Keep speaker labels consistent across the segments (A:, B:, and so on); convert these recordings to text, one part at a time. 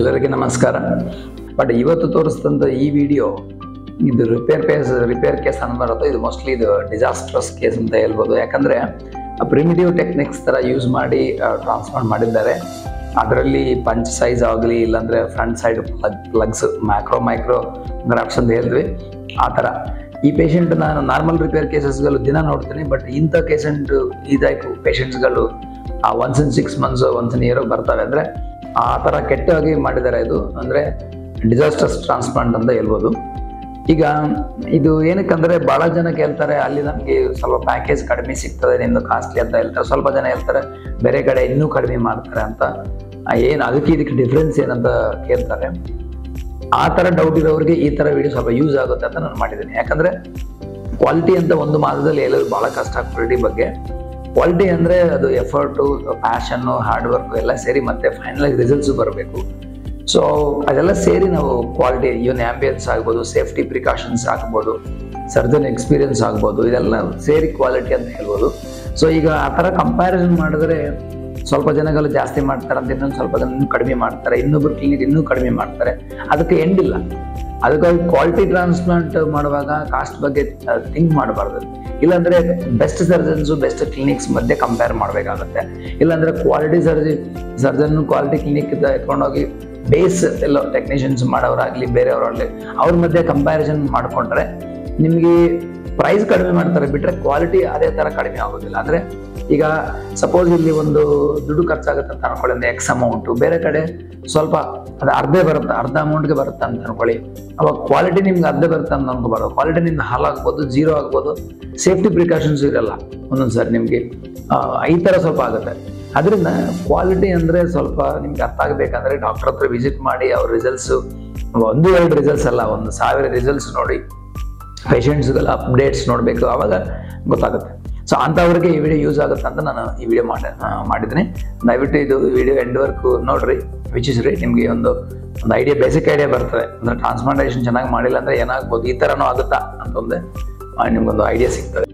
A: ಎಲ್ಲರಿಗೆ ನಮಸ್ಕಾರ. ಬಟ್ ಇವತ್ತು ತೋರಿಸಿದಂಥ ಈ ವಿಡಿಯೋ ಇದು ರಿಪೇರ್ ಕೇಸ್ ಅನ್ಬಾರದು. ಇದು ಮೋಸ್ಟ್ಲಿ ಇದು ಡಿಸಾಸ್ಟ್ರಸ್ ಕೇಸ್ ಅಂತ ಹೇಳ್ಬೋದು. ಯಾಕಂದರೆ ಪ್ರಿಮಿಟಿವ್ ಟೆಕ್ನಿಕ್ಸ್ ಥರ ಯೂಸ್ ಮಾಡಿ ಟ್ರಾನ್ಸ್ಫರ್ ಮಾಡಿದ್ದಾರೆ. ಅದರಲ್ಲಿ ಪಂಚ್ ಸೈಜ್ ಆಗಲಿ ಇಲ್ಲಾಂದರೆ front side plugs micro grafts ಅಂತ ಹೇಳಿದ್ವಿ. ಆ ಥರ ಈ ಪೇಷಂಟ್ ನಾನು ನಾರ್ಮಲ್ ರಿಪೇರ್ ಕೇಸಸ್ಗಳು ದಿನ ನೋಡ್ತೀನಿ. ಬಟ್ ಇಂಥ ಪೇಷಂಟ್ಸ್ಗಳು once in 6 months once in year ಬರ್ತವೆ. ಅಂದರೆ ಆ ಥರ ಕೆಟ್ಟಾಗಿ ಮಾಡಿದ್ದಾರೆ. ಇದು ಅಂದರೆ ಡಿಸಾಸ್ಟರ್ಸ್ ಟ್ರಾನ್ಸ್ಪ್ಲಾಂಟ್ ಅಂತ ಹೇಳ್ಬೋದು. ಈಗ ಇದು ಏನಕ್ಕಂದರೆ ಭಾಳ ಜನ ಕೇಳ್ತಾರೆ, ಅಲ್ಲಿ ನಮಗೆ ಸ್ವಲ್ಪ ಪ್ಯಾಕೇಜ್ ಕಡಿಮೆ ಸಿಗ್ತದೆ, ನಿಮ್ಮದು ಕಾಸ್ಟ್ಲಿ ಅಂತ ಹೇಳ್ತಾರೆ. ಸ್ವಲ್ಪ ಜನ ಹೇಳ್ತಾರೆ ಬೇರೆ ಕಡೆ ಇನ್ನೂ ಕಡಿಮೆ ಮಾಡ್ತಾರೆ ಅಂತ. ಏನು ಇದಕ್ಕೆ ಡಿಫ್ರೆನ್ಸ್ ಏನಂತ ಕೇಳ್ತಾರೆ. ಆ ಥರ ಡೌಟ್ ಇರೋರಿಗೆ ಈ ಥರ ವಿಡಿಯೋ ಸ್ವಲ್ಪ ಯೂಸ್ ಆಗುತ್ತೆ ಅಂತ ನಾನು ಮಾಡಿದ್ದೀನಿ. ಯಾಕಂದರೆ ಕ್ವಾಲಿಟಿ ಅಂತ ಒಂದು ಮಾಸದಲ್ಲಿ ಹೇಳೋದು ಭಾಳ ಕಷ್ಟ. ಕ್ವಾಲಿಟಿ ಬಗ್ಗೆ ಕ್ವಾಲಿಟಿ ಅಂದರೆ ಅದು ಎಫರ್ಟು, ಪ್ಯಾಷನ್ನು, ಹಾರ್ಡ್ ವರ್ಕು ಎಲ್ಲ ಸೇರಿ ಮತ್ತೆ ಫೈನಲಾಗಿ ರಿಸಲ್ಟ್ಸು ಬರಬೇಕು. ಸೊ ಅದೆಲ್ಲ ಸೇರಿ ನಾವು ಕ್ವಾಲಿಟಿ, ಇವನ್ ಆ್ಯಂಬಿಯನ್ಸ್ ಆಗ್ಬೋದು, ಸೇಫ್ಟಿ ಪ್ರಿಕಾಷನ್ಸ್ ಆಗ್ಬೋದು, ಸರ್ಜನ್ ಎಕ್ಸ್ಪೀರಿಯನ್ಸ್ ಆಗ್ಬೋದು, ಇದೆಲ್ಲ ಸೇರಿ ಕ್ವಾಲಿಟಿ ಅಂತ ಹೇಳ್ಬೋದು. ಸೊ ಈಗ ಆ ಥರ ಕಂಪ್ಯಾರಿಸನ್ ಮಾಡಿದ್ರೆ ಸ್ವಲ್ಪ ಜನಗಳು ಜಾಸ್ತಿ ಮಾಡ್ತಾರೆ ಅಂತ, ಇನ್ನೊಂದು ಸ್ವಲ್ಪ ಜನ ಇನ್ನೂ ಕಡಿಮೆ ಮಾಡ್ತಾರೆ, ಇನ್ನೊಬ್ರು ಕ್ಲಿನಿಕ್ ಇನ್ನೂ ಕಡಿಮೆ ಮಾಡ್ತಾರೆ. ಅದಕ್ಕೆ ಎಂಡ್ ಇಲ್ಲ. ಅದಕ್ಕಾಗಿ ಕ್ವಾಲಿಟಿ ಟ್ರಾನ್ಸ್ಪ್ಲಾಂಟ್ ಮಾಡುವಾಗ ಕಾಸ್ಟ್ ಬಗ್ಗೆ ಥಿಂಕ್ ಮಾಡಬಾರ್ದು. ಇಲ್ಲಾಂದರೆ ಬೆಸ್ಟ್ ಸರ್ಜನ್ಸು ಬೆಸ್ಟ್ ಕ್ಲಿನಿಕ್ಸ್ ಮಧ್ಯೆ ಕಂಪೇರ್ ಮಾಡಬೇಕಾಗುತ್ತೆ. ಇಲ್ಲಾಂದರೆ ಸರ್ಜನ್ ಕ್ವಾಲಿಟಿ ಕ್ಲಿನಿಕ್ ಎತ್ಕೊಂಡೋಗಿ ಬೇಸ್ ಎಲ್ಲ ಟೆಕ್ನಿಷಿಯನ್ಸ್ ಮಾಡೋರಾಗಲಿ ಬೇರೆಯವರಾಗಲಿ ಅವ್ರ ಮಧ್ಯೆ ಕಂಪ್ಯಾರಿಸನ್ ಮಾಡಿಕೊಂಡ್ರೆ ನಿಮಗೆ ಪ್ರೈಸ್ ಕಡಿಮೆ ಮಾಡ್ತಾರೆ ಬಿಟ್ಟರೆ ಕ್ವಾಲಿಟಿ ಅದೇ ಥರ ಕಡಿಮೆ ಆಗೋದಿಲ್ಲ. ಅಂದರೆ ಈಗ ಸಪೋಸ್ ಇಲ್ಲಿ ಒಂದು ದುಡ್ಡು ಖರ್ಚಾಗುತ್ತೆ ಅಂತ ಅನ್ಕೊಳ್ಳಿ, ಅಂದರೆ ಎಕ್ಸ್ ಅಮೌಂಟು, ಬೇರೆ ಕಡೆ ಸ್ವಲ್ಪ ಅದು ಅರ್ಧ ಅಮೌಂಟ್ಗೆ ಬರುತ್ತೆ ಅಂತ ಅನ್ಕೊಳ್ಳಿ. ಅವಾಗ ಕ್ವಾಲಿಟಿ ನಿಮ್ಗೆ ಅರ್ಧ ಬರುತ್ತೆ ಅಂತ ಅನ್ಕೋಬಾರ್ದು. ಕ್ವಾಲಿಟಿ ನಿಮ್ಗೆ ಹಾಳಾಗ್ಬೋದು, ಜೀರೋ ಆಗ್ಬೋದು, ಸೇಫ್ಟಿ ಪ್ರಿಕಾಷನ್ಸ್ ಇರಲ್ಲ ಒಂದೊಂದು ಸಾರಿ ನಿಮಗೆ. ಈ ಥರ ಸ್ವಲ್ಪ ಆಗುತ್ತೆ. ಅದರಿಂದ ಕ್ವಾಲಿಟಿ ಅಂದರೆ ಸ್ವಲ್ಪ ನಿಮ್ಗೆ ಅರ್ಥ ಆಗಬೇಕಂದ್ರೆ ಡಾಕ್ಟರ್ ಹತ್ರ ವಿಸಿಟ್ ಮಾಡಿ ಅವ್ರ ರಿಸಲ್ಟ್ಸು 1-2 ರಿಸಲ್ಟ್ಸ್ ಅಲ್ಲ, 1000 ರಿಸಲ್ಟ್ಸ್ ನೋಡಿ, ಪೇಷಂಟ್ಸ್ಗಳ ಅಪ್ಡೇಟ್ಸ್ ನೋಡಬೇಕು, ಆವಾಗ ಗೊತ್ತಾಗುತ್ತೆ. ಸೊ ಅಂಥವ್ರಿಗೆ ಈ ವಿಡಿಯೋ ಯೂಸ್ ಆಗುತ್ತೆ ಅಂತ ನಾನು ಈ ವಿಡಿಯೋ ಮಾಡಿದ್ದೀನಿ. ದಯವಿಟ್ಟು ಇದು ವಿಡಿಯೋ ಎಂಡ್ವರೆಗೂ ನೋಡ್ರಿ. ವಿಚ್ ಇಸ್ ರೀ ನಿಮಗೆ ಒಂದು ಐಡಿಯಾ, ಬೇಸಿಕ್ ಐಡಿಯಾ ಬರ್ತದೆ. ಅಂದರೆ ಟ್ರಾನ್ಸ್ಪ್ಲಾಂಟೇಷನ್ ಚೆನ್ನಾಗಿ ಮಾಡಿಲ್ಲ ಅಂದರೆ ಏನಾಗ್ಬೋದು, ಈ ಥರನೂ ಆಗುತ್ತಾ ಅಂತ ನಿಮ್ಗೊಂದು ಐಡಿಯಾ ಸಿಗ್ತದೆ.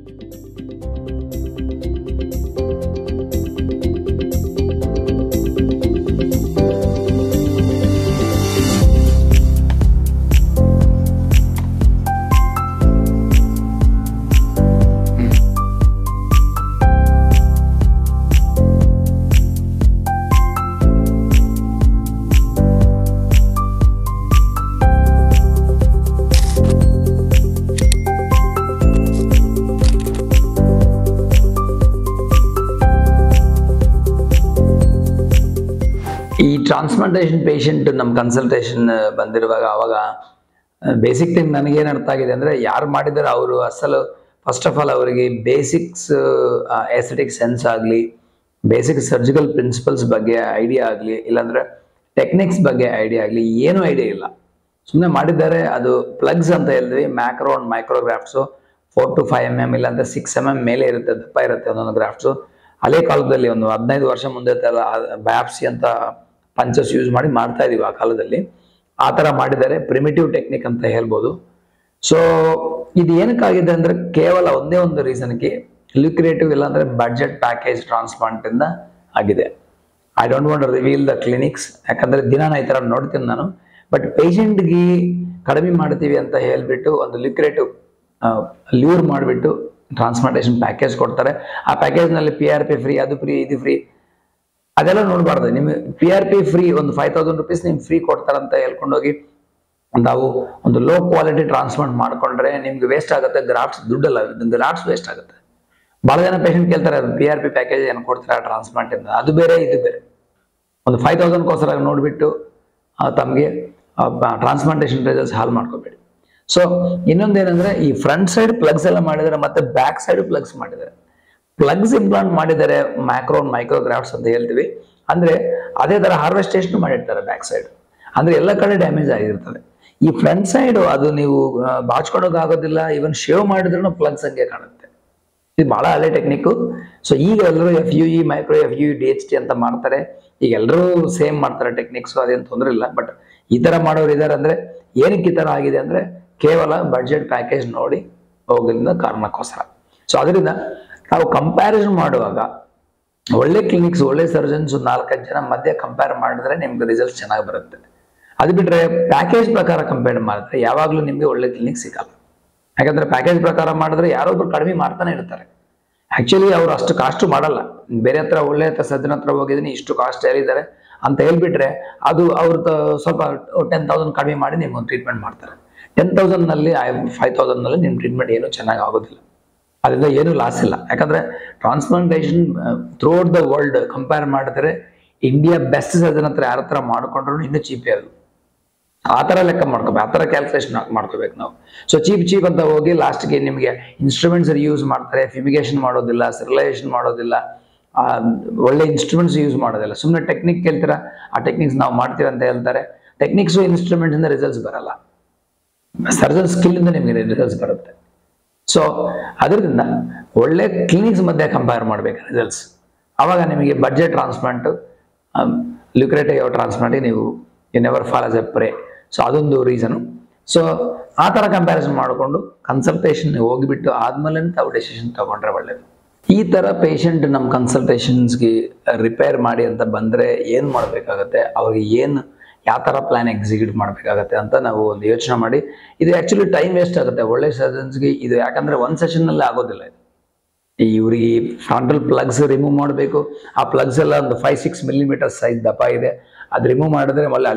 A: ಈ ಟ್ರಾನ್ಸ್ಪ್ಲಾಂಟೇಷನ್ ಪೇಷಂಟ್ ನಮ್ಮ ಕನ್ಸಲ್ಟೇಷನ್ ಬಂದಿರುವಾಗ ಅವಾಗ ಬೇಸಿಕ್ ಥಿಂಗ್ ನನಗೇನು ಅರ್ಥ ಆಗಿದೆ ಅಂದರೆ, ಯಾರು ಮಾಡಿದರೆ ಅವರು ಫಸ್ಟ್ ಆಫ್ ಆಲ್ ಅವರಿಗೆ ಬೇಸಿಕ್ಸ್ ಎಸ್ಥೆಟಿಕ್ ಸೆನ್ಸ್ ಆಗಲಿ, ಬೇಸಿಕ್ ಸರ್ಜಿಕಲ್ ಪ್ರಿನ್ಸಿಪಲ್ಸ್ ಬಗ್ಗೆ ಐಡಿಯಾ ಆಗಲಿ, ಇಲ್ಲಾಂದರೆ ಟೆಕ್ನಿಕ್ಸ್ ಬಗ್ಗೆ ಐಡಿಯಾ ಆಗಲಿ, ಏನೂ ಐಡಿಯಾ ಇಲ್ಲ. ಸುಮ್ಮನೆ ಮಾಡಿದ್ದಾರೆ. ಅದು ಪ್ಲಗ್ಸ್ ಅಂತ ಹೇಳಿದ್ವಿ, ಮೈಕ್ರೋಗ್ರಾಫ್ಟ್ಸು 4 to 5 mm ಇಲ್ಲಾಂದರೆ 6 mm ಮೇಲೆ ಇರುತ್ತೆ, ದಪ್ಪ ಇರುತ್ತೆ ಒಂದೊಂದು ಗ್ರಾಫ್ಟ್ಸು. ಹಳೆ ಕಾಲದಲ್ಲಿ ಒಂದು 15 ವರ್ಷ ಮುಂದೆ ಬಯಾಪ್ಸಿ ಅಂತ ಪಂಚಸ್ ಯೂಸ್ ಮಾಡಿ ಮಾಡ್ತಾ ಇದೀವಿ ಆ ಕಾಲದಲ್ಲಿ. ಆ ಥರ ಮಾಡಿದ್ದಾರೆ, ಪ್ರಿಮಿಟಿವ್ ಟೆಕ್ನಿಕ್ ಅಂತ ಹೇಳ್ಬೋದು. ಸೊ ಇದು ಏನಕ್ಕಾಗಿದೆ ಅಂದರೆ ಕೇವಲ ಒಂದೇ ಒಂದು ರೀಸನ್ಗೆ, ಲ್ಯುಕ್ರೇಟಿವ್ ಇಲ್ಲಾಂದರೆ ಬಡ್ಜೆಟ್ ಪ್ಯಾಕೇಜ್ ಟ್ರಾನ್ಸ್ಪ್ಲಾಂಟ್ ಇಂದ ಆಗಿದೆ. I don't want reveal the clinics, ಯಾಕಂದರೆ ದಿನ ಈ ಥರ ನೋಡ್ತೀನಿ ನಾನು. ಬಟ್ ಪೇಷಂಟ್ಗೆ ಕಡಿಮೆ ಮಾಡ್ತೀವಿ ಅಂತ ಹೇಳ್ಬಿಟ್ಟು ಒಂದು ಲ್ಯುಕ್ರೇಟಿವ್ ಲ್ಯೂರ್ ಮಾಡಿಬಿಟ್ಟು ಟ್ರಾನ್ಸ್ಪ್ಲಾಂಟೇಷನ್ ಪ್ಯಾಕೇಜ್ ಕೊಡ್ತಾರೆ. ಆ ಪ್ಯಾಕೇಜ್ನಲ್ಲಿ PRP ಫ್ರೀ, ಅದು ಫ್ರೀ, ಇದು ಫ್ರೀ, ಅದೆಲ್ಲ ನೋಡಬಾರ್ದು. ನಿಮಗೆ PRP ಫ್ರೀ ಒಂದು 5000 rupees ನಿಮ್ಗೆ ಫ್ರೀ ಕೊಡ್ತಾರಂತ ಹೇಳ್ಕೊಂಡೋಗಿ ನಾವು ಒಂದು ಲೋ ಕ್ವಾಲಿಟಿ ಟ್ರಾನ್ಸ್ಪ್ಲಾಂಟ್ ಮಾಡ್ಕೊಂಡ್ರೆ ನಿಮ್ಗೆ ವೇಸ್ಟ್ ಆಗುತ್ತೆ. ಗ್ರಾಫ್ಟ್ಸ್ ದುಡ್ಡಲ್ಲ, ಗ್ರಾಫ್ಟ್ಸ್ ವೇಸ್ಟ್ ಆಗುತ್ತೆ. ಭಾಳ ಜನ ಪೇಷಂಟ್ ಕೇಳ್ತಾರೆ PRP ಪ್ಯಾಕೇಜ್ ಏನು ಕೊಡ್ತಾರೆ ಟ್ರಾನ್ಸ್ಪ್ಲಾಂಟ್ ಇಂದ, ಅದು ಬೇರೆ ಇದು ಬೇರೆ. ಒಂದು 5000 ನೋಡಿಬಿಟ್ಟು ತಮಗೆ ಟ್ರಾನ್ಸ್ಪ್ಲಾಂಟೇಷನ್ ರಿಸಲ್ಟ್ಸ್ ಹಾಳು ಮಾಡ್ಕೋಬೇಡಿ. ಸೊ ಇನ್ನೊಂದೇನೆಂದರೆ, ಈ ಫ್ರಂಟ್ ಸೈಡ್ ಪ್ಲಗ್ಸ್ ಎಲ್ಲ ಮಾಡಿದ್ದಾರೆ, ಮತ್ತೆ ಬ್ಯಾಕ್ ಸೈಡ್ ಪ್ಲಗ್ಸ್ ಮಾಡಿದ್ದಾರೆ. ಪ್ಲಗ್ಸ್ ಇಂಪ್ಲಾಂಟ್ ಮಾಡಿದ್ದಾರೆ, ಮೈಕ್ರೋಗ್ರಾಫ್ಟ್ಸ್ ಅಂತ ಹೇಳ್ತೀವಿ. ಅಂದರೆ ಅದೇ ಥರ ಹಾರ್ವೆಸ್ಟೇಷನ್ ಮಾಡಿರ್ತಾರೆ ಬ್ಯಾಕ್ ಸೈಡ್. ಅಂದರೆ ಎಲ್ಲ ಕಡೆ ಡ್ಯಾಮೇಜ್ ಆಗಿರ್ತದೆ. ಈ ಫ್ರಂಟ್ ಸೈಡು ಅದು ನೀವು ಬಾಚ್ಕೊಡೋಕ್ಕಾಗೋದಿಲ್ಲ. ಈವನ್ ಶೇವ್ ಮಾಡಿದ್ರೂ ಪ್ಲಗ್ಸ್ ಹಂಗೆ ಕಾಣುತ್ತೆ. ಇದು ಭಾಳ ಹಳೆ ಟೆಕ್ನಿಕ್ಕು. ಸೊ ಈಗ ಎಲ್ಲರೂ FUE, ಮೈಕ್ರೋ FUE, DHT ಅಂತ ಮಾಡ್ತಾರೆ. ಈಗ ಎಲ್ಲರೂ ಸೇಮ್ ಮಾಡ್ತಾರೆ ಟೆಕ್ನಿಕ್ಸು, ಅದೇನು ತೊಂದರೆ ಇಲ್ಲ. ಬಟ್ ಈ ಥರ ಮಾಡೋರು ಇದ್ದಾರೆ. ಅಂದರೆ ಏನಕ್ಕೆ ಈ ಥರ ಆಗಿದೆ ಅಂದರೆ ಕೇವಲ ಬಡ್ಜೆಟ್ ಪ್ಯಾಕೇಜ್ ನೋಡಿ ಹೋಗೋದ್ರಿಂದ ಕಾರಣಕ್ಕೋಸ್ಕರ. ಸೊ ಅದರಿಂದ ನಾವು ಕಂಪ್ಯಾರಿಸನ್ ಮಾಡುವಾಗ ಒಳ್ಳೆ ಕ್ಲಿನಿಕ್ಸ್ ಒಳ್ಳೆ ಸರ್ಜನ್ಸ್ 4-5 ಜನ ಮಧ್ಯೆ ಕಂಪೇರ್ ಮಾಡಿದ್ರೆ ನಿಮ್ಗೆ ರಿಸಲ್ಟ್ಸ್ ಚೆನ್ನಾಗಿ ಬರುತ್ತೆ. ಅದು ಬಿಟ್ರೆ ಪ್ಯಾಕೇಜ್ ಪ್ರಕಾರ ಕಂಪೇರ್ ಮಾಡಿದ್ರೆ ಯಾವಾಗಲೂ ನಿಮಗೆ ಒಳ್ಳೆ ಕ್ಲಿನಿಕ್ ಸಿಗಲ್ಲ. ಯಾಕಂದ್ರೆ ಪ್ಯಾಕೇಜ್ ಪ್ರಕಾರ ಮಾಡಿದ್ರೆ ಯಾರೊಬ್ರು ಕಡಿಮೆ ಮಾಡ್ತಾನೆ ಇರ್ತಾರೆ. ಆಕ್ಚುಲಿ ಅವ್ರು ಅಷ್ಟು ಕಾಸ್ಟ್ ಮಾಡಲ್ಲ. ಬೇರೆ ಹತ್ರ ಒಳ್ಳೆ ಸರ್ಜನ್ ಹತ್ರ ಹೋಗಿದ್ದೀನಿ ಇಷ್ಟು ಕಾಸ್ಟ್ ಹೇಳಿದ್ದಾರೆ ಅಂತ ಹೇಳ್ಬಿಟ್ರೆ ಅದು ಅವ್ರದ್ದು ಸ್ವಲ್ಪ 10,000 ಕಡಿಮೆ ಮಾಡಿ ನಿಮ್ಗೊಂದು ಟ್ರೀಟ್ಮೆಂಟ್ ಮಾಡ್ತಾರೆ. 10,000 ನಲ್ಲಿ 5,000 ನಲ್ಲಿ ನಿಮ್ ಟ್ರೀಟ್ಮೆಂಟ್ ಏನು ಚೆನ್ನಾಗಿ ಆಗೋದಿಲ್ಲ. ಅದರಿಂದ ಏನು ಲಾಸ್ ಇಲ್ಲ. ಯಾಕಂದ್ರೆ transplantation throughout the world compare ಮಾಡಿದ್ರೆ ಇಂಡಿಯಾ ಬೆಸ್ಟ್ ಸರ್ಜನ್ ಹತ್ರ ಯಾರ ಹತ್ರ ಮಾಡ್ಕೊಂಡ್ರು ಇನ್ನೂ ಚೀಪೇ ಅದು. ಆ ಥರ ಲೆಕ್ಕ ಮಾಡ್ಕೋಬೇಕು, ಆ ಥರ ಕ್ಯಾಲ್ಕುಲೇಷನ್ ಮಾಡ್ಕೋಬೇಕು ನಾವು. ಸೊ ಚೀಪ್ ಅಂತ ಹೋಗಿ ಲಾಸ್ಟ್ಗೆ ನಿಮಗೆ ಇನ್ಸ್ಟ್ರೂಮೆಂಟ್ಸ್ ಯೂಸ್ ಮಾಡ್ತಾರೆ, ಫ್ಯೂಮಿಗೇಷನ್ ಮಾಡೋದಿಲ್ಲ, ಸ್ಟೆರಿಲೈಸೇಷನ್ ಮಾಡೋದಿಲ್ಲ, ಒಳ್ಳೆ ಇನ್ಸ್ಟ್ರೂಮೆಂಟ್ಸ್ ಯೂಸ್ ಮಾಡೋದಿಲ್ಲ. ಸುಮ್ಮನೆ ಟೆಕ್ನಿಕ್ ಕೇಳ್ತೀರಾ, ಆ ಟೆಕ್ನಿಕ್ಸ್ ನಾವು ಮಾಡ್ತೀವಿ ಅಂತ ಹೇಳ್ತಾರೆ. ಟೆಕ್ನಿಕ್ಸು ಇನ್ಸ್ಟ್ರೂಮೆಂಟ್ಸ್ ಇಂದ ರಿಸಲ್ಟ್ಸ್ ಬರಲ್ಲ, ಸರ್ಜನ್ ಸ್ಕಿಲ್ ಇಂದ ನಿಮಗೆ ರಿಸಲ್ಟ್ಸ್ ಬರುತ್ತೆ. ಸೊ ಅದರಿಂದ ಒಳ್ಳೆ ಕ್ಲಿನಿಕ್ಸ್ ಮಧ್ಯೆ ಕಂಪೇರ್ ಮಾಡ್ಬೇಕು ರಿಸಲ್ಟ್ಸ್. ಆವಾಗ ನಿಮಗೆ ಬಡ್ಜೆಟ್ ಟ್ರಾನ್ಸ್ಪ್ಲಾಂಟ್, ಲ್ಯುಕ್ರೇಟಿವ್ ಟ್ರಾನ್ಸ್ಪ್ಲಾಂಟಿಗೆ ನೀವು you never fall as a prey. So ಅದೊಂದು ರೀಸನು. ಸೊ ಆ ಥರ ಕಂಪ್ಯಾರಿಸನ್ ಮಾಡಿಕೊಂಡು ಕನ್ಸಲ್ಟೇಷನ್ ಹೋಗಿಬಿಟ್ಟು ಆದ್ಮೇಲೆ ತಾವು ಡೆಸಿಷನ್ ತಗೊಂಡ್ರೆ ಒಳ್ಳೇದು. ಈ ಥರ ಪೇಷಂಟ್ ನಮ್ಮ ಕನ್ಸಲ್ಟೇಷನ್ಸ್ಗೆ ರಿಪೇರ್ ಮಾಡಿ ಅಂತ ಬಂದರೆ ಏನು ಮಾಡಬೇಕಾಗತ್ತೆ, ಅವ್ರಿಗೆ ಏನು ಯಾವ ಥರ ಪ್ಲಾನ್ ಎಕ್ಸಿಕ್ಯೂಟ್ ಮಾಡಬೇಕಾಗತ್ತೆ ಅಂತ ನಾವು ಒಂದು ಯೋಚನೆ ಮಾಡಿ. ಇದು ಆ್ಯಕ್ಚುಲಿ ಟೈಮ್ ವೇಸ್ಟ್ ಆಗುತ್ತೆ ಒಳ್ಳೆ ಸರ್ಜನ್ಸ್ಗೆ ಇದು. ಯಾಕಂದರೆ ಒಂದು ಸೆಷನ್ನಲ್ಲಿ ಆಗೋದಿಲ್ಲ ಇದು. ಇವ್ರಿಗೆ ಫ್ರಂಟಲ್ ಪ್ಲಗ್ಸ್ ರಿಮೂವ್ ಮಾಡಬೇಕು. ಆ ಪ್ಲಗ್ಸ್ ಎಲ್ಲ ಒಂದು 5-6 ಮಿಲಿಮೀಟರ್ ಸೈಜ್ ದಪ್ಪ ಇದೆ. ಅದು ರಿಮೂವ್ ಮಾಡಿದ್ರೆ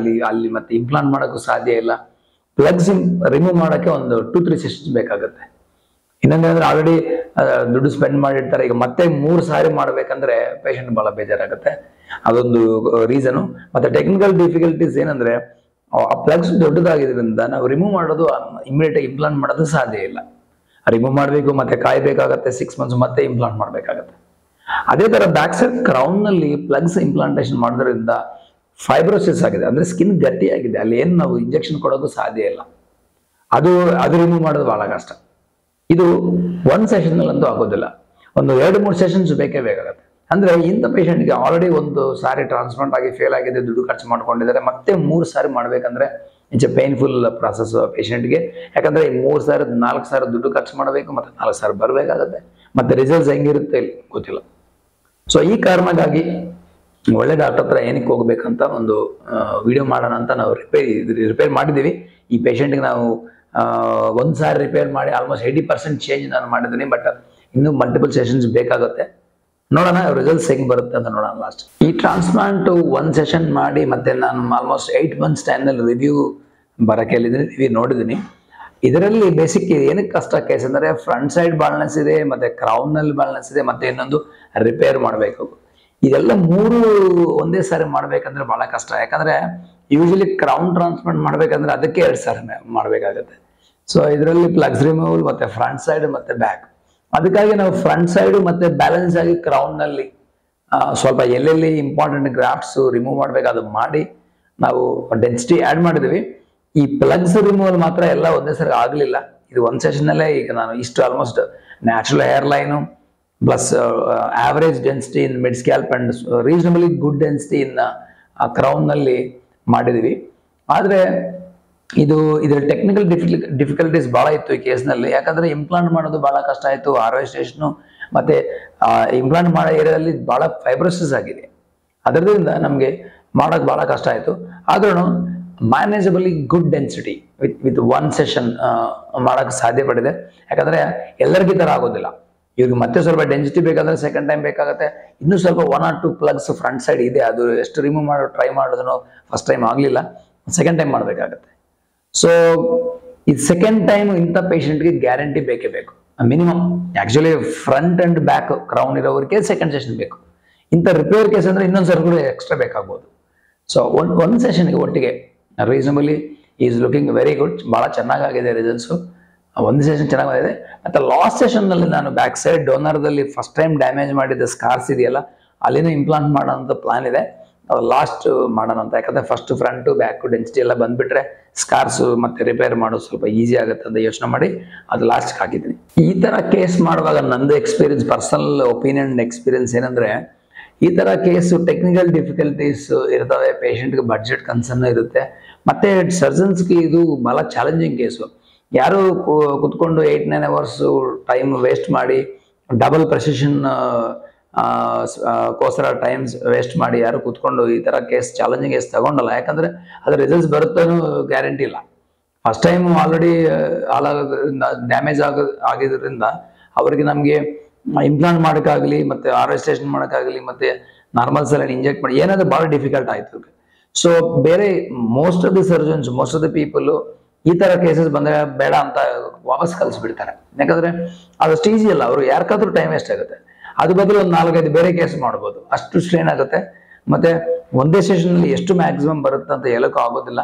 A: ಅಲ್ಲಿ ಮತ್ತೆ ಇಂಪ್ಲಾಂಟ್ ಮಾಡೋಕ್ಕೂ ಸಾಧ್ಯ ಇಲ್ಲ. ಪ್ಲಗ್ಸ್ ರಿಮೂವ್ ಮಾಡೋಕ್ಕೆ ಒಂದು 2-3 ಸೆಷನ್ಸ್ ಬೇಕಾಗುತ್ತೆ. ಇನ್ನೊಂದಂದ್ರೆ ಆಲ್ರೆಡಿ ದುಡ್ಡು ಸ್ಪೆಂಡ್ ಮಾಡಿರ್ತಾರೆ, ಈಗ ಮತ್ತೆ 3 ಸಾರಿ ಮಾಡ್ಬೇಕಂದ್ರೆ ಪೇಷಂಟ್ ಭಾಳ ಬೇಜಾರಾಗುತ್ತೆ. ಅದೊಂದು ರೀಸನು. ಮತ್ತೆ ಟೆಕ್ನಿಕಲ್ ಡಿಫಿಕಲ್ಟೀಸ್ ಏನಂದ್ರೆ ಆ ಪ್ಲಗ್ಸ್ ದೊಡ್ಡದಾಗಿದ್ರಿಂದ ನಾವು ರಿಮೂವ್ ಮಾಡೋದು ಇಮಿಡಿಯೇಟ್ ಇಂಪ್ಲಾಂಟ್ ಮಾಡೋದು ಸಾಧ್ಯ ಇಲ್ಲ. ರಿಮೂವ್ ಮಾಡಬೇಕು, ಮತ್ತೆ ಕಾಯ್ಬೇಕಾಗತ್ತೆ 6 ಮಂತ್ಸ್, ಮತ್ತೆ ಇಂಪ್ಲಾಂಟ್ ಮಾಡಬೇಕಾಗತ್ತೆ. ಅದೇ ತರ ಬ್ಯಾಕ್ ಸೈಡ್ ಕ್ರೌನ್ ನಲ್ಲಿ ಪ್ಲಗ್ಸ್ ಇಂಪ್ಲಾಂಟೇಶನ್ ಮಾಡೋದ್ರಿಂದ ಫೈಬ್ರೋಸಿಸ್ ಆಗಿದೆ, ಅಂದ್ರೆ ಸ್ಕಿನ್ ಗಟ್ಟಿಯಾಗಿದೆ. ಅಲ್ಲಿ ಏನು ನಾವು ಇಂಜೆಕ್ಷನ್ ಕೊಡೋದು ಸಾಧ್ಯ ಇಲ್ಲ. ಅದು ರಿಮೂವ್ ಮಾಡೋದು ಬಹಳ ಕಷ್ಟ. ಇದು ಒಂದು ಸೆಷನ್ ನಲ್ಲಂತೂ ಆಗೋದಿಲ್ಲ, ಒಂದು 2-3 ಸೆಷನ್ಸ್ ಬೇಕಾಗುತ್ತೆ. ಅಂದ್ರೆ ಇಂಥ ಪೇಷಂಟ್ಗೆ ಆಲ್ರೆಡಿ ಒಂದು ಸಾರಿ ಟ್ರಾನ್ಸ್ಪ್ಲಾಂಟ್ ಆಗಿ ಫೇಲ್ ಆಗಿದೆ, ದುಡ್ಡು ಖರ್ಚು ಮಾಡ್ಕೊಂಡಿದ್ದಾರೆ, ಮತ್ತೆ 3 ಸಾರಿ ಮಾಡ್ಬೇಕಂದ್ರೆ ಇಟ್ಸ್ ಎ ಪೇನ್ಫುಲ್ ಪ್ರಾಸೆಸ್ ಪೇಷಂಟ್ಗೆ. ಯಾಕಂದ್ರೆ 3 ಸಾರಿ 4 ಸಾರಿ ದುಡ್ಡು ಖರ್ಚು ಮಾಡಬೇಕು, ಮತ್ತೆ 4 ಸಾರಿ ಬರಬೇಕಾಗತ್ತೆ, ಮತ್ತೆ ರಿಸಲ್ಟ್ಸ್ ಹೆಂಗಿರುತ್ತೆ ಇಲ್ಲಿ ಗೊತ್ತಿಲ್ಲ. ಸೊ ಈ ಕಾರಣಕ್ಕಾಗಿ ಒಳ್ಳೆ ಡಾಕ್ಟರ್ ಹತ್ರ ಏನಕ್ಕೆ ಹೋಗ್ಬೇಕಂತ ಒಂದು ವಿಡಿಯೋ ಮಾಡೋಣ ಅಂತ ನಾವು ರಿಪೇರ್ ಮಾಡಿದ್ದೀವಿ. ಈ ಪೇಷಂಟ್ಗೆ ನಾವು 1 ಸಾರಿ ರಿಪೇರ್ ಮಾಡಿ ಆಲ್ಮೋಸ್ಟ್ 80% ಚೇಂಜ್ ನಾನು ಮಾಡಿದ್ದೀನಿ. ಬಟ್ ಇನ್ನೂ ಮಲ್ಟಿಪಲ್ ಸೆಷನ್ಸ್ ಬೇಕಾಗುತ್ತೆ. ನೋಡೋಣ ರಿಸಲ್ಟ್ಸ್ ಹೆಂಗೆ ಬರುತ್ತೆ ಅಂತ ನೋಡೋಣ. ಲಾಸ್ಟ್ ಈ ಟ್ರಾನ್ಸ್ಪ್ಲಾಂಟ್ 1 ಸೆಷನ್ ಮಾಡಿ ಮತ್ತೆ ನಾನು ಆಲ್ಮೋಸ್ಟ್ 8 ಮಂತ್ಸ್ ಟೈಮ್ನಲ್ಲಿ ರಿವ್ಯೂ ಬರೋಕೆ ಹೇಳಿದ್ದೀನಿ, ರಿವ್ಯೂ ನೋಡಿದ್ದೀನಿ. ಇದರಲ್ಲಿ ಬೇಸಿಕ್ ಏನಕ್ಕೆ ಕಷ್ಟ ಕೇಸ್ ಅಂದರೆ ಫ್ರಂಟ್ ಸೈಡ್ ಬಾಲ್ನೆಸ್ ಇದೆ, ಮತ್ತೆ ಕ್ರೌನ್ನಲ್ಲಿ ಬಾಲ್ನೆಸ್ ಇದೆ, ಮತ್ತೆ ಇನ್ನೊಂದು ರಿಪೇರ್ ಮಾಡಬೇಕು. ಇದೆಲ್ಲ 3 ಒಂದೇ ಸಾರಿ ಮಾಡ್ಬೇಕಂದ್ರೆ ಬಹಳ ಕಷ್ಟ. ಯಾಕಂದ್ರೆ ಯೂಶಲಿ ಕ್ರೌನ್ ಟ್ರಾನ್ಸ್ಪ್ಲಾಂಟ್ ಮಾಡ್ಬೇಕಂದ್ರೆ ಅದಕ್ಕೆ 2 ಸಾರಿ ಮಾಡಬೇಕಾಗತ್ತೆ. ಸೊ ಇದರಲ್ಲಿ ಪ್ಲಗ್ಸ್ ರಿಮೂವಲ್ ಮತ್ತೆ ಫ್ರಂಟ್ ಸೈಡ್ ಮತ್ತೆ ಬ್ಯಾಕ್. ಅದಕ್ಕಾಗಿ ನಾವು ಫ್ರಂಟ್ ಸೈಡ್ ಮತ್ತೆ ಬ್ಯಾಲೆನ್ಸ್ ಆಗಿ ಕ್ರೌನ್ ನಲ್ಲಿ ಸ್ವಲ್ಪ ಎಲ್ಲೆಲ್ಲಿ ಇಂಪಾರ್ಟೆಂಟ್ ಗ್ರಾಫ್ಟ್ಸ್ ರಿಮೂವ್ ಮಾಡಬೇಕಾದ ಮಾಡಿ ನಾವು ಡೆನ್ಸಿಟಿ ಆಡ್ ಮಾಡಿದ್ವಿ. ಈ ಪ್ಲಗ್ಸ್ ರಿಮೂವಲ್ ಮಾತ್ರ ಎಲ್ಲ ಒಂದೇ ಸರಿ ಆಗಲಿಲ್ಲ. ಇದು 1 ಸೆಷನ್ನಲ್ಲೇ ಈಗ ನಾನು ಇಷ್ಟು almost natural hair line plus average density in mid scalp and reasonably good density in crown ನಲ್ಲಿ ಮಾಡಿದ್ವಿ. ಆದರೆ ಇದರ ಟೆಕ್ನಿಕಲ್ ಡಿಫಿಕಲ್ಟೀಸ್ ಭಾಳ ಇತ್ತು ಈ ಕೇಸ್ನಲ್ಲಿ. ಯಾಕಂದ್ರೆ ಇಂಪ್ಲಾಂಟ್ ಮಾಡೋದು ಭಾಳ ಕಷ್ಟ ಆಯಿತು. ಆರ್ವೆಸ್ಟೇಷನು ಮತ್ತೆ ಇಂಪ್ಲಾಂಟ್ ಮಾಡೋ ಏರಿಯಾದಲ್ಲಿ ಭಾಳ ಫೈಬ್ರೋಸಿಸ್ ಆಗಿದೆ. ಅದರಿಂದ ನಮಗೆ ಮಾಡೋಕೆ ಭಾಳ ಕಷ್ಟ ಆಯಿತು. ಆದ್ರೂ ಮ್ಯಾನೇಜಬಲಿ ಗುಡ್ ಡೆನ್ಸಿಟಿ ವಿತ್ 1 ಸೆಷನ್ ಮಾಡೋಕ್ಕೆ ಸಾಧ್ಯ ಪಡಿದೆ. ಯಾಕಂದ್ರೆ ಎಲ್ಲರಿಗೂ ಈ ಥರ ಆಗೋದಿಲ್ಲ. ಇವಾಗ ಮತ್ತೆ ಸ್ವಲ್ಪ ಡೆನ್ಸಿಟಿ ಬೇಕಾದ್ರೆ ಸೆಕೆಂಡ್ ಟೈಮ್ ಬೇಕಾಗುತ್ತೆ. ಇನ್ನೂ ಸ್ವಲ್ಪ 1 or 2 ಪ್ಲಗ್ಸ್ ಫ್ರಂಟ್ ಸೈಡ್ ಇದೆ, ಅದು ಎಷ್ಟು ರಿಮೂವ್ ಮಾಡೋ ಟ್ರೈ ಮಾಡಿದ್ರು ಫಸ್ಟ್ ಟೈಮ್ ಆಗಲಿಲ್ಲ, ಸೆಕೆಂಡ್ ಟೈಮ್ ಮಾಡಬೇಕಾಗತ್ತೆ. ಸೊ ಈ ಸೆಕೆಂಡ್ ಟೈಮ್ ಇಂಥ ಪೇಷಂಟ್ಗೆ ಗ್ಯಾರಂಟಿ ಬೇಕೇ ಬೇಕು minimum. Actually front and back crown ಇರೋರಿಗೆ ಸೆಕೆಂಡ್ ಸೆಷನ್ ಬೇಕು. ಇಂಥ ರಿಪೇರ್ ಕೇಸ್ ಅಂದ್ರೆ ಇನ್ನೊಂದು ಸರ್ ಕೂಡ ಎಕ್ಸ್ಟ್ರಾ ಬೇಕಾಗ್ಬೋದು. ಸೊ ಒಂದು ಸೆಷನ್ಗೆ ಒಟ್ಟಿಗೆ reasonably is looking very good, ಭಾಳ ಚೆನ್ನಾಗಾಗಿದೆ ರಿಸಲ್ಟ್ಸು. 1 ಸೆಷನ್ ಚೆನ್ನಾಗಿದೆ. ಮತ್ತು ಲಾಸ್ಟ್ ಸೆಷನ್ನಲ್ಲಿ ನಾನು ಬ್ಯಾಕ್ ಸೈಡ್ ಡೋನರ್ದಲ್ಲಿ ಫಸ್ಟ್ ಟೈಮ್ ಡ್ಯಾಮೇಜ್ ಮಾಡಿದ ಸ್ಕಾರ್ಸ್ ಇದೆಯಲ್ಲ, ಅಲ್ಲಿನೂ ಇಂಪ್ಲಾಂಟ್ ಮಾಡೋಂಥ ಪ್ಲಾನ್ ಇದೆ. ಅದು ಲಾಸ್ಟ್ ಮಾಡೋಣ ಅಂತ. ಯಾಕಂದರೆ ಫಸ್ಟ್ ಫ್ರಂಟು ಬ್ಯಾಕು ಡೆನ್ಸಿಟಿ ಎಲ್ಲ ಬಂದುಬಿಟ್ರೆ ಸ್ಕಾರ್ಸು ಮತ್ತು ರಿಪೇರ್ ಮಾಡೋದು ಸ್ವಲ್ಪ ಈಸಿ ಆಗುತ್ತೆ ಅಂತ ಯೋಚನೆ ಮಾಡಿ ಅದು ಲಾಸ್ಟ್ಗೆ ಹಾಕಿದ್ದೀನಿ. ಈ ಥರ ಕೇಸ್ ಮಾಡುವಾಗ ನಂದು ಎಕ್ಸ್ಪೀರಿಯನ್ಸ್, ಪರ್ಸನಲ್ ಒಪಿನಿಯನ್ ಎಕ್ಸ್ಪೀರಿಯನ್ಸ್ ಏನಂದರೆ, ಈ ಥರ ಕೇಸು ಟೆಕ್ನಿಕಲ್ ಡಿಫಿಕಲ್ಟೀಸ್ ಇರ್ತವೆ, ಪೇಷಂಟ್ಗೆ ಬಡ್ಜೆಟ್ ಕನ್ಸರ್ನ್ ಇರುತ್ತೆ, ಮತ್ತು ಸರ್ಜನ್ಸ್ಗೆ ಇದು ಭಾಳ ಚಾಲೆಂಜಿಂಗ್ ಕೇಸು. ಯಾರು ಕುತ್ಕೊಂಡು 8-9 ಅವರ್ಸು ಟೈಮ್ ವೇಸ್ಟ್ ಮಾಡಿ ಡಬಲ್ ಪ್ರೆಸಿಷನ್ ಕೋಸ್ಕರ ಟೈಮ್ಸ್ ವೇಸ್ಟ್ ಮಾಡಿ ಯಾರು ಕೂತ್ಕೊಂಡು ಈ ತರ ಕೇಸ್ ಚಾಲೆಂಜಿಂಗ್ ಕೇಸ್ ತಗೊಂಡಲ್ಲ. ಯಾಕಂದ್ರೆ ಅದ್ರ ರಿಸಲ್ಟ್ಸ್ ಬರುತ್ತೇನೋ ಗ್ಯಾರಂಟಿ ಇಲ್ಲ. ಫಸ್ಟ್ ಟೈಮ್ ಆಲ್ರೆಡಿ ಹಾಳಾಗೋದ್ರಿಂದ ಡ್ಯಾಮೇಜ್ ಆಗಿದ್ರಿಂದ ಅವರಿಗೆ ನಮಗೆ ಇಂಪ್ಲಾಂಟ್ ಮಾಡೋಕ್ಕಾಗಲಿ ಮತ್ತೆ ಆರ್ವೆಸ್ಟೇಷನ್ ಮಾಡೋಕ್ಕಾಗಲಿ ಮತ್ತೆ ನಾರ್ಮಲ್ ಸೆಲ್ ಇಂಜೆಕ್ಟ್ ಮಾಡಿ ಏನಾದ್ರೂ ಬಹಳ ಡಿಫಿಕಲ್ಟ್ ಆಯ್ತು. ಸೊ ಬೇರೆ most of the surgeons, most of the people ಈ ತರ ಕೇಸಸ್ ಬಂದ್ರೆ ಬೇಡ ಅಂತ ವಾಪಸ್ ಕಳಿಸ್ಬಿಡ್ತಾರೆ. ಯಾಕಂದ್ರೆ ಅದಷ್ಟು ಈಸಿ ಅಲ್ಲ, ಅವ್ರು ಯಾರಿಗಾದ್ರೂ ಟೈಮ್ ವೇಸ್ಟ್ ಆಗುತ್ತೆ. ಅದ್ರ ಬದಲು ಒಂದು 4-5 ಬೇರೆ ಕೇಸ್ ಮಾಡ್ಬೋದು, ಅಷ್ಟು ಸ್ಟ್ರೈನ್ ಆಗುತ್ತೆ. ಮತ್ತೆ ಒಂದೇ ಸೆಷನ್ ಅಲ್ಲಿ ಎಷ್ಟು ಮ್ಯಾಕ್ಸಿಮಮ್ ಬರುತ್ತೆ ಅಂತ ಹೇಳಕ್ಕೂ ಆಗೋದಿಲ್ಲ,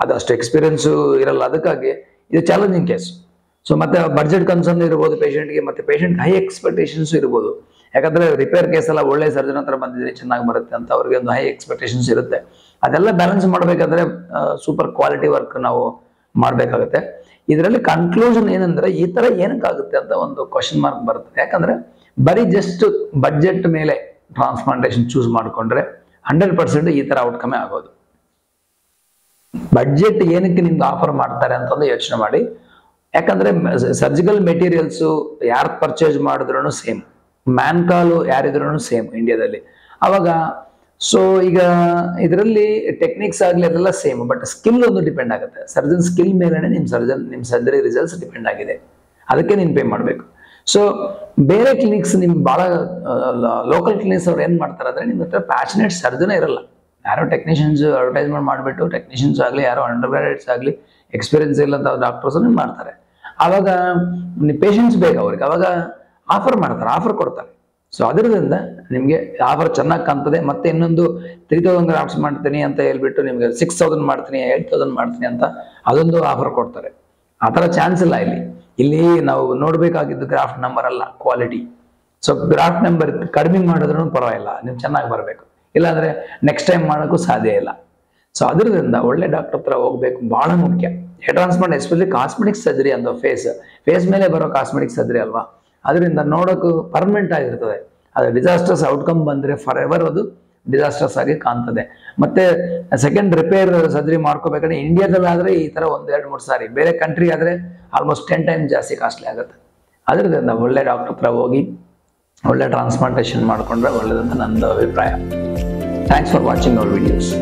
A: ಅದು ಅಷ್ಟು ಎಕ್ಸ್ಪೀರಿಯನ್ಸು ಇರಲ್ಲ. ಅದಕ್ಕಾಗಿ ಇದು ಚಾಲೆಂಜಿಂಗ್ ಕೇಸ್. ಸೊ ಮತ್ತೆ ಬಡ್ಜೆಟ್ ಕನ್ಸರ್ನ್ ಇರ್ಬೋದು ಪೇಷಂಟ್ಗೆ, ಮತ್ತೆ ಪೇಷಂಟ್ ಹೈ ಎಕ್ಸ್ಪೆಕ್ಟೇಷನ್ಸ್ ಇರ್ಬೋದು. ಯಾಕಂದ್ರೆ ರಿಪೇರ್ ಕೇಸ್ ಎಲ್ಲ ಒಳ್ಳೆ ಸರ್ಜನ್ ಹತ್ರ ಬಂದಿದ್ರೆ ಚೆನ್ನಾಗಿ ಬರುತ್ತೆ ಅಂತ ಅವ್ರಿಗೆ ಒಂದು ಹೈ ಎಕ್ಸ್ಪೆಕ್ಟೇಷನ್ಸ್ ಇರುತ್ತೆ. ಅದೆಲ್ಲ ಬ್ಯಾಲೆನ್ಸ್ ಮಾಡ್ಬೇಕಾದ್ರೆ ಸೂಪರ್ ಕ್ವಾಲಿಟಿ ವರ್ಕ್ ನಾವು ಮಾಡ್ಬೇಕಾಗುತ್ತೆ. ಇದರಲ್ಲಿ ಕನ್ಕ್ಲೂಷನ್ ಏನಂದ್ರೆ ಈ ತರ ಏನಕ್ಕಾಗುತ್ತೆ ಅಂತ ಒಂದು ಕ್ವಶನ್ ಮಾರ್ಕ್ ಬರುತ್ತೆ. ಯಾಕಂದ್ರೆ ಬರೀ ಜಸ್ಟ್ ಬಡ್ಜೆಟ್ ಮೇಲೆ ಟ್ರಾನ್ಸ್ಪ್ಲಾಂಟೇಷನ್ ಚೂಸ್ ಮಾಡ್ಕೊಂಡ್ರೆ 100% ಈ ತರ ಔಟ್ಕಮೇ ಆಗೋದು. ಬಡ್ಜೆಟ್ ಏನಕ್ಕೆ ನಿಮ್ಗೆ ಆಫರ್ ಮಾಡ್ತಾರೆ ಅಂತಂದು ಯೋಚನೆ ಮಾಡಿ. ಯಾಕಂದ್ರೆ ಸರ್ಜಿಕಲ್ ಮೆಟೀರಿಯಲ್ಸ್ ಯಾರು ಪರ್ಚೇಸ್ ಮಾಡಿದ್ರು ಸೇಮ್, ಮ್ಯಾನ್ ಕಾಲು ಯಾರಿದ್ರು ಸೇಮ್ ಇಂಡಿಯಾದಲ್ಲಿ. ಅವಾಗ ಸೊ ಈಗ ಇದರಲ್ಲಿ ಟೆಕ್ನಿಕ್ಸ್ ಆಗ್ಲಿ ಅದೆಲ್ಲ ಸೇಮ್, ಬಟ್ ಸ್ಕಿಲ್ ಒಂದು ಡಿಪೆಂಡ್ ಆಗುತ್ತೆ. ಸರ್ಜನ್ ಸ್ಕಿಲ್ ಮೇಲೆನೆ ನಿಮ್ ಸರ್ಜರಿ ರಿಸಲ್ಟ್ಸ್ ಡಿಪೆಂಡ್ ಆಗಿದೆ, ಅದಕ್ಕೆ ನೀನ್ ಪೇ ಮಾಡ್ಬೇಕು. ಸೊ ಬೇರೆ ಕ್ಲಿನಿಕ್ಸ್ ನಿಮ್ಗೆ ಬಹಳ ಲೋಕಲ್ ಕ್ಲಿನಿಕ್ಸ್ ಅವ್ರು ಏನ್ ಮಾಡ್ತಾರೆ ಅಂದ್ರೆ ನಿಮ್ ಹತ್ರ ಪ್ಯಾಷನೇಟ್ ಸರ್ಜನ್ ಇರಲ್ಲ. ಯಾರೋ ಟೆಕ್ನಿಷಿಯನ್ಸ್ ಅಡ್ವರ್ಟೈಸ್ಮೆಂಟ್ ಮಾಡಿಬಿಟ್ಟು ಟೆಕ್ನಿಷಿಯನ್ಸ್ ಆಗಲಿ ಯಾರೋ ಅಂಡರ್ ಗ್ರಾಜುಯೇಟ್ಸ್ ಆಗಲಿ ಎಕ್ಸ್ಪೀರಿಯನ್ಸ್ ಇಲ್ಲ ಅಂತ ಡಾಕ್ಟರ್ಸ್ ಮಾಡ್ತಾರೆ. ಆವಾಗ ಪೇಷಂಟ್ಸ್ ಬೇಕು ಅವ್ರಿಗೆ, ಅವಾಗ ಆಫರ್ ಮಾಡ್ತಾರೆ, ಆಫರ್ ಕೊಡ್ತಾರೆ. ಸೊ ಅದರಿಂದ ನಿಮಗೆ ಆಫರ್ ಚೆನ್ನಾಗಿ ಕಾಣ್ತದೆ. ಮತ್ತೆ ಇನ್ನೊಂದು 3000 ಗ್ರಾಫ್ಟ್ಸ್ ಮಾಡ್ತೀನಿ ಅಂತ ಹೇಳ್ಬಿಟ್ಟು ನಿಮ್ಗೆ 6000 ಮಾಡ್ತೀನಿ 8000 ಮಾಡ್ತೀನಿ ಅಂತ ಅದೊಂದು ಆಫರ್ ಕೊಡ್ತಾರೆ. ಆ ಥರ ಚಾನ್ಸ್ ಇಲ್ಲ ಇಲ್ಲಿ ನಾವು ನೋಡ್ಬೇಕಾಗಿದ್ದು ಗ್ರಾಫ್ಟ್ ನಂಬರ್ ಅಲ್ಲ, ಕ್ವಾಲಿಟಿ. ಸೊ ಗ್ರಾಫ್ಟ್ ನಂಬರ್ ಕಡಿಮೆ ಮಾಡಿದ್ರು ಪರವಾಗಿಲ್ಲ, ನೀವು ಚೆನ್ನಾಗಿ ಬರಬೇಕು, ಇಲ್ಲಾಂದ್ರೆ ನೆಕ್ಸ್ಟ್ ಟೈಮ್ ಮಾಡೋಕ್ಕೂ ಸಾಧ್ಯ ಇಲ್ಲ. ಸೊ ಅದರಿಂದ ಒಳ್ಳೆ ಡಾಕ್ಟರ್ ಹತ್ರ ಹೋಗ್ಬೇಕು, ಬಹಳ ಮುಖ್ಯ. Hair transplant especially cosmetic surgery ಅಂತ ಫೇಸ್ ಮೇಲೆ ಬರೋ ಕಾಸ್ಮೆಟಿಕ್ ಸರ್ಜರಿ ಅಲ್ವಾ, ಅದರಿಂದ ನೋಡೋಕ್ಕೂ ಪರ್ಮನೆಂಟ್ ಆಗಿರ್ತದೆ. ಅದು ಡಿಸಾಸ್ಟರ್ಸ್ ಔಟ್ಕಮ್ ಬಂದ್ರೆ ಫಾರ್ ಎವರ್ ಅದು ಡಿಸಾಸ್ಟರ್ಸ್ ಆಗಿ ಕಾಣ್ತದೆ. ಮತ್ತೆ ಸೆಕೆಂಡ್ ರಿಪೇರ್ ಸರ್ಜರಿ ಮಾಡ್ಕೋಬೇಕಾದ್ರೆ ಇಂಡಿಯಾದಲ್ಲಾದ್ರೆ ಈ ತರ 1-2-3 ಸಾರಿ, ಬೇರೆ ಕಂಟ್ರಿ ಆದ್ರೆ ಆಲ್ಮೋಸ್ಟ್ 10 ಟೈಮ್ಸ್ ಜಾಸ್ತಿ ಕಾಸ್ಟ್ಲಿ ಆಗುತ್ತೆ. ಅದರಿಂದ ಒಳ್ಳೆ ಡಾಕ್ಟರ್ ಹತ್ರ ಹೋಗಿ ಒಳ್ಳೆ ಟ್ರಾನ್ಸ್ಪ್ಲಾಂಟೇಷನ್ ಮಾಡ್ಕೊಂಡ್ರೆ ಒಳ್ಳೇದಂತ ನನ್ನ ಅಭಿಪ್ರಾಯ. Thanks for watching our videos.